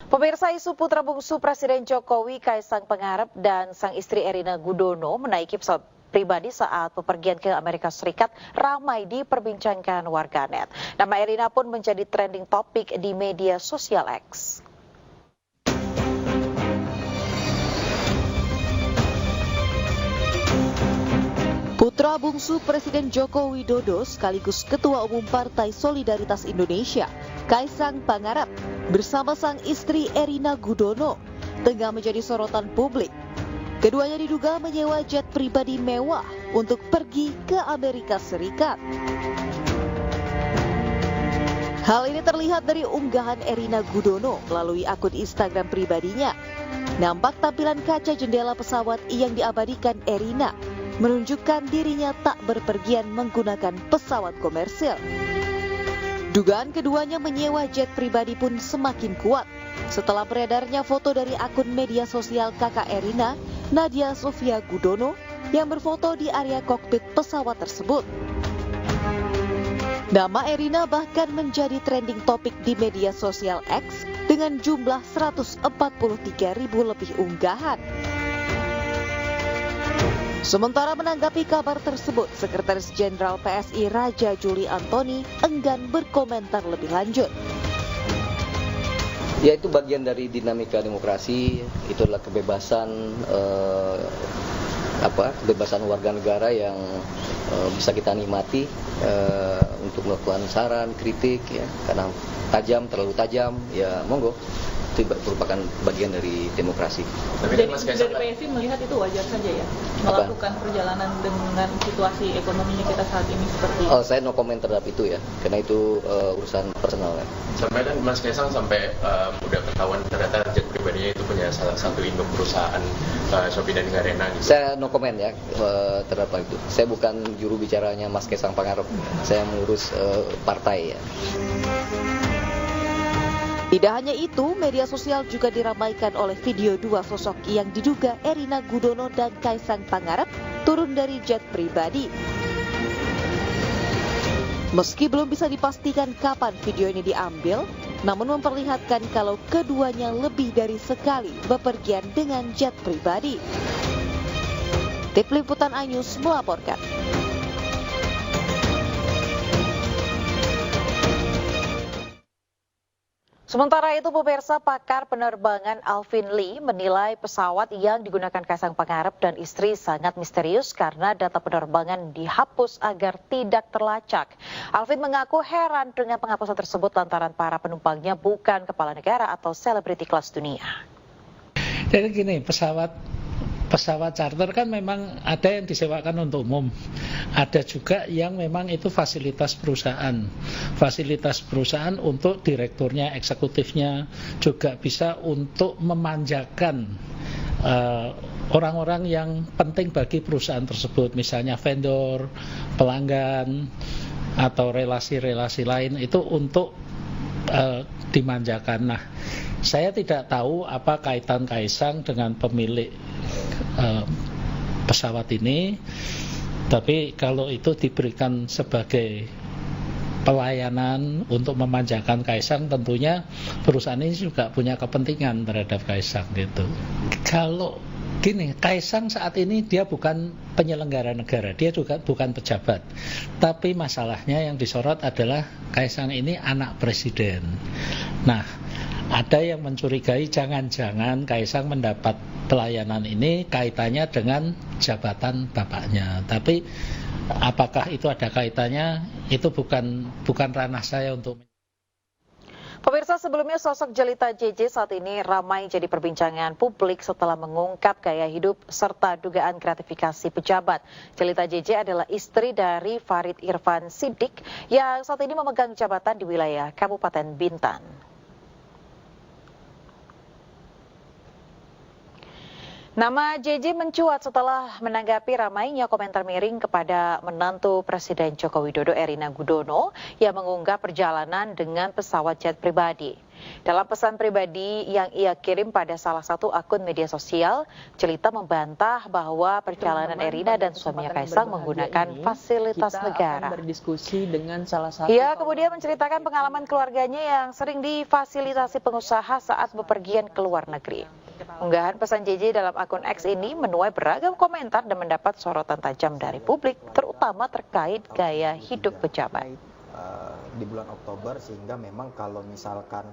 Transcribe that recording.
Pemirsa, isu putra bungsu Presiden Jokowi Kaisang Pangarep dan sang istri Erina Gudono menaiki pesawat pribadi saat bepergian ke Amerika Serikat ramai diperbincangkan warganet. Nama Erina pun menjadi trending topik di media sosial X. Putra bungsu Presiden Joko Widodo sekaligus Ketua Umum Partai Solidaritas Indonesia, Kaisang Pangarep, bersama sang istri Erina Gudono tengah menjadi sorotan publik. Keduanya diduga menyewa jet pribadi mewah untuk pergi ke Amerika Serikat. Hal ini terlihat dari unggahan Erina Gudono melalui akun Instagram pribadinya. Nampak tampilan kaca jendela pesawat yang diabadikan Erina menunjukkan dirinya tak berpergian menggunakan pesawat komersil. Dugaan keduanya menyewa jet pribadi pun semakin kuat setelah beredarnya foto dari akun media sosial kakak Erina, Nadia Sofia Gudono, yang berfoto di area kokpit pesawat tersebut. Nama Erina bahkan menjadi trending topik di media sosial X dengan jumlah 143.000 lebih unggahan. Sementara menanggapi kabar tersebut, Sekretaris Jenderal PSI Raja Juli Antoni enggan berkomentar lebih lanjut. Ya, itu bagian dari dinamika demokrasi, itu adalah kebebasan kebebasan warga negara yang bisa kita nikmati untuk melakukan saran, kritik, ya, karena terlalu tajam, ya monggo. Itu merupakan bagian dari demokrasi. Tapi dari PSI melihat itu wajar saja ya, melakukan perjalanan dengan situasi ekonominya kita saat ini seperti ini. Saya no comment terhadap itu ya, karena itu urusan personal ya. Sampai dan Mas Kaisang sampai udah ketahuan ternyata jet pribadinya itu punya salah satu induk perusahaan Shopee dan Garena gitu. Saya no comment ya terhadap itu. Saya bukan juru bicaranya Mas Kaisang Pangarep. Saya mengurus partai ya. Tidak hanya itu, media sosial juga diramaikan oleh video dua sosok yang diduga Erina Gudono dan Kaisang Pangarep turun dari jet pribadi. Meski belum bisa dipastikan kapan video ini diambil, namun memperlihatkan kalau keduanya lebih dari sekali bepergian dengan jet pribadi. Tim Liputan iNews melaporkan. Sementara itu, pemirsa, pakar penerbangan Alvin Lee menilai pesawat yang digunakan Kaisang Pangarep dan istri sangat misterius karena data penerbangan dihapus agar tidak terlacak. Alvin mengaku heran dengan penghapusan tersebut lantaran para penumpangnya bukan kepala negara atau selebriti kelas dunia. Jadi gini, pesawat charter kan memang ada yang disewakan untuk umum, ada juga yang memang itu fasilitas perusahaan untuk direkturnya, eksekutifnya, juga bisa untuk memanjakan orang-orang yang penting bagi perusahaan tersebut, misalnya vendor, pelanggan, atau relasi-relasi lain itu untuk dimanjakan. Nah, saya tidak tahu apa kaitan Kaisang dengan pemilik pesawat ini, tapi kalau itu diberikan sebagai pelayanan untuk memanjakan Kaisang, tentunya perusahaan ini juga punya kepentingan terhadap Kaisang gitu. Kalau gini, Kaisang saat ini dia bukan penyelenggara negara, dia juga bukan pejabat. Tapi masalahnya yang disorot adalah Kaisang ini anak presiden. Nah, ada yang mencurigai jangan-jangan Kaisang mendapat pelayanan ini kaitannya dengan jabatan bapaknya. Tapi apakah itu ada kaitannya? Itu bukan ranah saya untuk. Pemirsa, sebelumnya sosok Jelita JJ saat ini ramai jadi perbincangan publik setelah mengungkap gaya hidup serta dugaan gratifikasi pejabat. Jelita JJ adalah istri dari Farid Irfan Siddiq yang saat ini memegang jabatan di wilayah Kabupaten Bintan. Nama JJ mencuat setelah menanggapi ramainya komentar miring kepada menantu Presiden Joko Widodo Erina Gudono yang mengunggah perjalanan dengan pesawat jet pribadi. Dalam pesan pribadi yang ia kirim pada salah satu akun media sosial, Jelita membantah bahwa perjalanan Erina dan suaminya Kaisang menggunakan fasilitas negara. Berdiskusi dengan salah satu. Ia kemudian menceritakan pengalaman keluarganya yang sering difasilitasi pengusaha saat bepergian ke luar negeri. Unggahan pesan JJ dalam akun X ini menuai beragam komentar dan mendapat sorotan tajam dari publik, terutama terkait gaya hidup pejabat. Di bulan Oktober, sehingga memang kalau misalkan